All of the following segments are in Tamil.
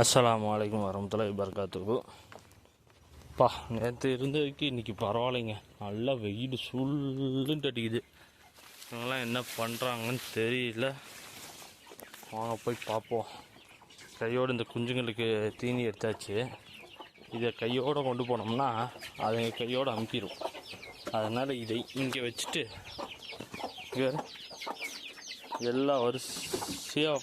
அஸ்ஸலாமு அலைக்கும் வரமத்துல்லாஹி வபரகாத்துஹு. நேற்று இருந்ததுக்கு இன்றைக்கி பரவாயில்லைங்க. நல்லா வெயில் சுள்ளுன்ட்டு அடிக்குது. இவங்கெல்லாம் என்ன பண்ணுறாங்கன்னு தெரியல. வாங்க போய் பார்ப்போம். கையோடு இந்த குஞ்சுங்களுக்கு தீனி எடுத்தாச்சு. இதை கையோடு கொண்டு போனோம்னா அதை கையோடு அமுக்கிடும். அதனால் இதை இங்கே வச்சுட்டு எல்லாம் வரிசையாக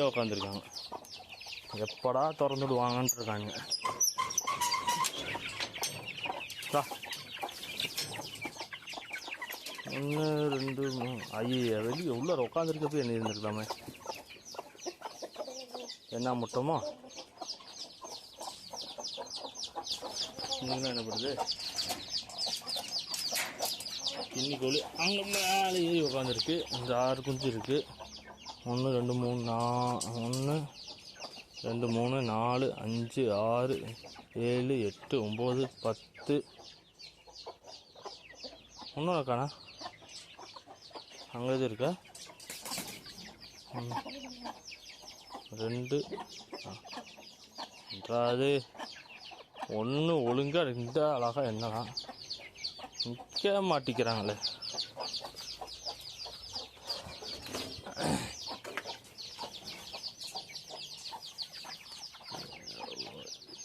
உட்காந்துருக்காங்க. எப்படா திறந்துடுவாங்கன்ட்டு இருக்காங்க. 1 2 3 ஐயா வெளியே உள்ளார உட்காந்துருக்கப்போ என்ன இருந்திருக்கலாமே. என்ன முட்டமோ நீங்களும் என்ன பண்ணுது இன்னிக்கோழி அங்கே மேலே ஏறி உட்காந்துருக்கு. இந்த 6 குஞ்சு இருக்குது. 1 2 3 1 2 3 4 5 6 7 8 9 10 ஒன்றும் இருக்காண்ணா. அங்கே இது இருக்கா 2 அது 1 ஒழுங்காக 2 அழகாக என்னலாம் நிற்க மாட்டிக்கிறாங்களே.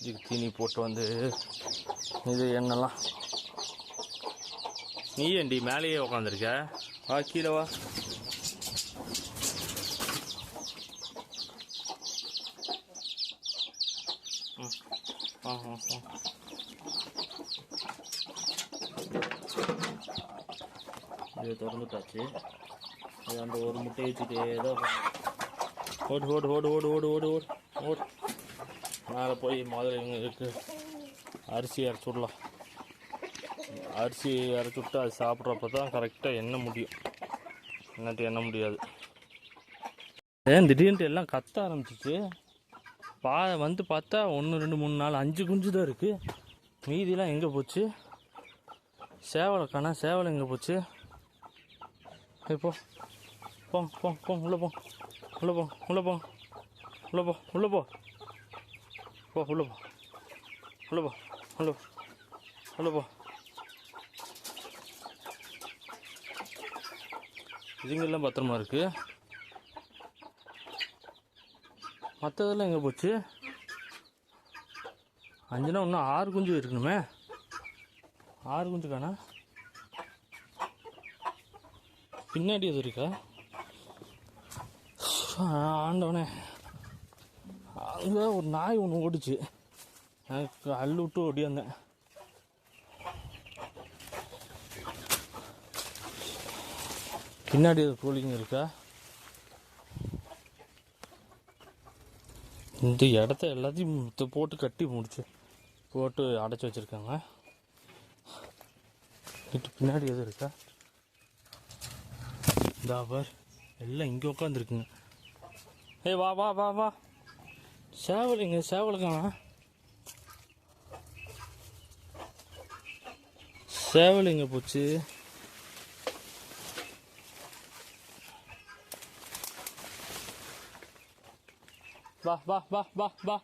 இதுக்கு தீனி போட்டு வந்து இது என்னெல்லாம் நீ ஏண்டி மேலேயே உக்காந்துருக்க? வா கீழே வா. இது திறந்துட்டாச்சு. அது அந்த ஒரு முட்டையை வச்சுட்டே தான் ஓடு ஓடு ஓடு ஓடு ஓடு ஓடு ஓடு ஓடு. மேலே போய் முதல்ல இவங்களுக்கு அரிசி அரைச்சி விடலாம். அரிசி அரைச்சி விட்டு அது சாப்பிட்றப்ப தான் கரெக்டாக எண்ண முடியும். என்னாட்டி எண்ண முடியாது. ஏன் திடீர்னு எல்லாம் கத்த ஆரம்பிச்சிச்சு. வந்து பார்த்தா 1 2 3 4 5 குஞ்சு தான் இருக்குது. மீதிலாம் எங்கே போச்சு? சேவலை காணா. சேவலை எங்கே போச்சு? இப்போ போங்க போங்க போங்க உள்ளே போங்க உள்ளே போங்க உள்ளே போங்க உள்ளே போ உள்ளே போ போ உள்ளே போ உள்ளே போ உள்ளே உள்ளே போ. இதுங்கெல்லாம் பத்திரமா இருக்குது. மற்றதெல்லாம் எங்கே போச்சு? 5னா இன்னும் 6 குஞ்சு இருக்கணுமே. 6 குஞ்சு காணா. பின்னாடி எது இருக்கா? ஆண்டவனே, அங்கே ஒரு நாய் ஒன்று ஓடிச்சு. எனக்கு அள்ளு விட்டு ஓடியாந்தேன். பின்னாடி எது கோழிங்க இருக்கா? இந்த இடத்த எல்லாத்தையும் போட்டு கட்டி போட்டு அடைச்சி வச்சுருக்காங்க. பின்னாடி எது இருக்கா? தாபர் எல்லாம் இங்கே உட்காந்துருக்குங்க. ஏய் வா வா வா வா. சேவலுங்க சேவலுக்கானா? சேவல் எங்கே போச்சு? வா வா வா வா வா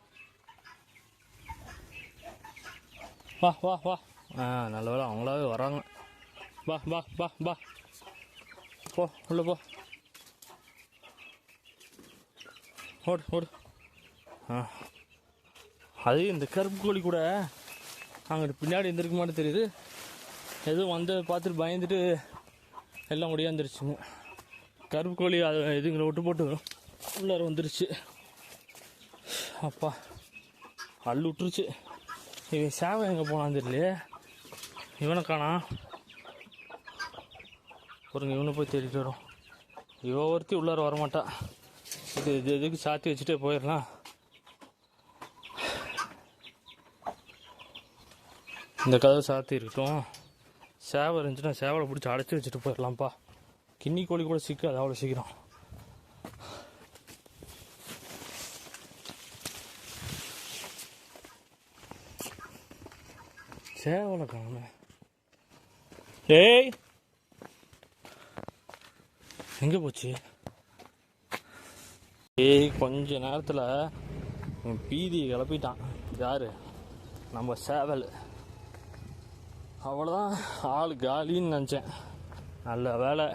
வா வா வா. நல்ல வேலை அவங்களாவே வராங்க. வா வா வா வா போ உள்ள போ. ஓடு ஓடு. அது இந்த கருப்பு கோழி கூட அங்கிட்டு பின்னாடி எந்திருக்க மாட்டேன் தெரியுது. எதுவும் வந்து பார்த்துட்டு பயந்துட்டு எல்லாம் ஒடியாந்துருச்சுங்க. கருப்பு கோழி அது இதுங்களை விட்டு போட்டு உள்ளார வந்துருச்சு. அப்பா அள்ளு விட்டுருச்சு. இவன் சேவை எங்கே போனான்னு தெரியலையே. இவனை காணா. பாருங்க, இவனை போய் தேடிட்டு வரும். இவ ஒருத்தி உள்ளார வரமாட்டா. இது எதுக்கு சாத்தி வச்சுட்டே போயிடலாம். இந்த கதவை சாத்தி இருக்கட்டும். சேவை இருந்துச்சுன்னா சேவலை பிடிச்சி அடைச்சி வச்சுட்டு போயிடலாம்ப்பா. கின்னி கோழி கூட சிக்காது அவ்வளோ சீக்கிரம். சேவலை காணல. ஏய் எங்கே போச்சு? கொஞ்ச நேரத்தில் பீதியை கிளப்பிட்டான். யார்? நம்ம சேவல். அவ்வளோதான், ஆள் காலின்னு நினச்சேன். நல்ல வேலை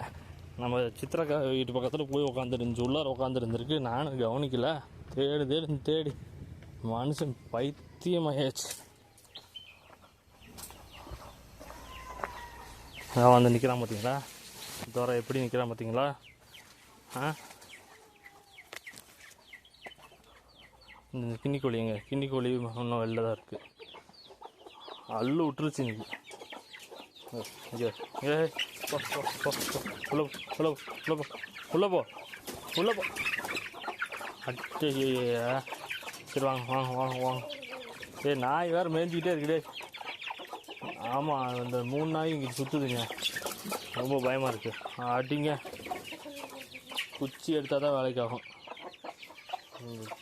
நம்ம சித்திரக்கா வீட்டு பக்கத்தில் போய் உட்காந்துருந்துச்சு, உள்ளார உட்காந்துருந்துருக்கு. நானும் கவனிக்கல. தேடி மனுஷன் பைத்தியமாயாச்சு. அதான் வந்து நிற்கிறான் பார்த்தீங்களா? தோற எப்படி நிற்கிறான் பார்த்தீங்களா? இந்த கிண்ணிக்கோழி எங்க? கிண்ணிக்கோழி இன்னும் வெளில தான் இருக்குது. அள்ளு விட்டுருச்சு இன்னைக்கு. உள்ள போ. அட்டையா. சரி வாங்க. நாய் வேறு மேய்ஞ்சிக்கிட்டே இருக்குடே. ஆமாம், இந்த 3 நாய் இங்கே சுற்றுதுங்க. ரொம்ப பயமாக இருக்குது. அடிங்க. குச்சி எடுத்தால் தான் வேலைக்கு ஆகும்.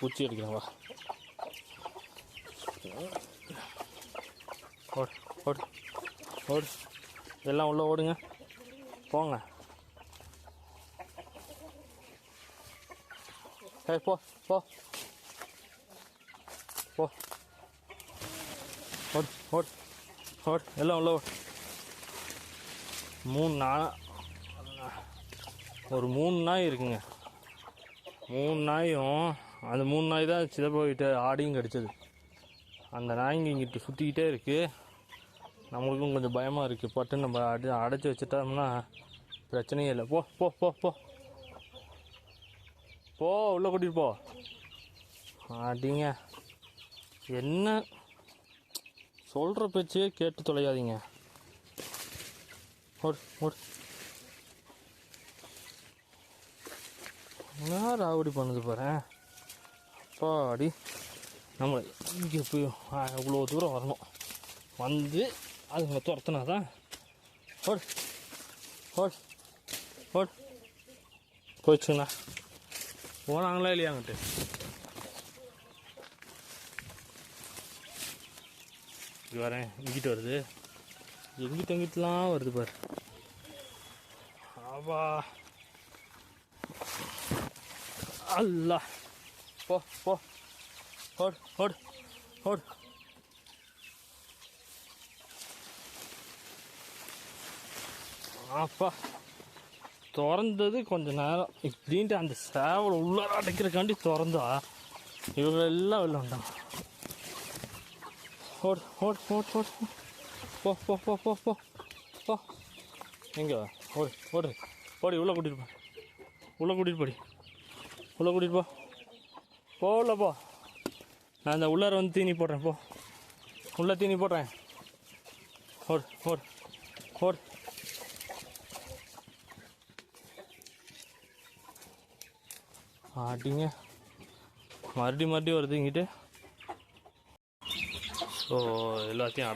குச்சி எடுக்கிறேன் வா. ஓடு எல்லாம் உள்ளே ஓடுங்க. போங்க. போ ஓடு எல்லாம் உள்ள ஓடு. 3 நாய், ஒரு 3 நாய் இருக்குங்க. 3 நாயும் அந்த 3 நாய் தான் சிதப்பாகிட்ட ஆடியும் கடிச்சது. அந்த நாய்ங்க இங்கிட்டு சுற்றிக்கிட்டே இருக்குது. நம்மளுக்கும் கொஞ்சம் பயமாக இருக்குது. பட்டு நம்ம அடைச்சி வச்சுட்டோம்னா பிரச்சனையே இல்லை. போ உள்ளே கூட்டிகிட்டு போ. அடிங்க. என்ன சொல்கிற பேச்சே கேட்டு தொலையாதீங்க. ஓடு. என்ன ராவடி பண்ணுது பாரு. அப்பாடி, நம்மளை இங்கே போய் இவ்வளோ தூரம் வரணும். வந்து அதுங்க துரத்துனா தான். ஓடு போயிடுச்சுங்கண்ணா. போனாங்களா இல்லையாங்கிட்டு? இது வரேன். இங்கிட்டு வருது. எங்கிட்டலாம் வருது பாரு. ஆவா அல்லா. போ ஓடு. அப்பா திறந்தது கொஞ்ச நேரம் இப்படின்ட்டு அந்த சேவலை உள்ளார அடைக்கிறக்காண்டி திறந்தா இவங்க எல்லாம் வெளில வந்தாங்க. ஓடு. போ. எங்கே? ஓடி உள்ளே கூட்டிகிட்டு போ. போகல போ. நான் இந்த உள்ளார வந்து தீனி போடுறேன். போ, உள்ளே தீனி போடுறேன். ஓடு. ஆட்டிங்க. மறுபடியும் வருது இங்கிட்டு. ஸோ எல்லாத்தையும்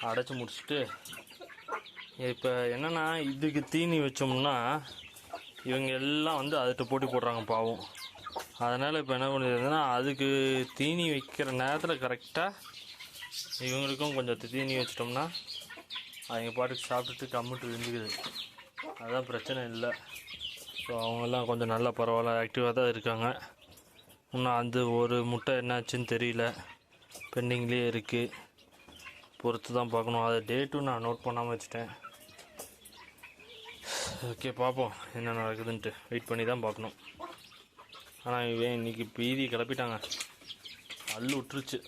அடைச்சி முடிச்சுட்டு இப்போ என்னென்னா, இதுக்கு தீனி வச்சோம்னா இவங்க எல்லாம் வந்து அதுகிட்ட போட்டி போடுறாங்க பாவம். அதனால் இப்போ என்ன பண்ணிடுறதுன்னா, அதுக்கு தீனி வைக்கிற நேரத்தில் கரெக்டாக இவங்களுக்கும் கொஞ்சம் தீனி வச்சிட்டோம்னா அவங்க பாட்டுக்கு சாப்பிட்டுட்டு கம்மிட்டு இருந்துக்குது. அதுதான் பிரச்சனை இல்லை. ஸோ அவங்கெல்லாம் கொஞ்சம் நல்லா பரவாயில்ல ஆக்டிவாக தான் இருக்காங்க. இன்னும் அந்த ஒரு முட்டை என்னாச்சுன்னு தெரியல, பெண்டிங்லேயே இருக்குது. பொறுத்து தான் பார்க்கணும். அதை டேட்டும் நான் நோட் பண்ணாமல் வச்சுட்டேன். ஓகே, பார்ப்போம் என்ன நடக்குதுன்ட்டு. வெயிட் பண்ணி தான் பார்க்கணும். ஆனால் இவன் இன்றைக்கி பீதி கிளப்பிட்டாங்க. அள்ளு விட்டுருச்சு.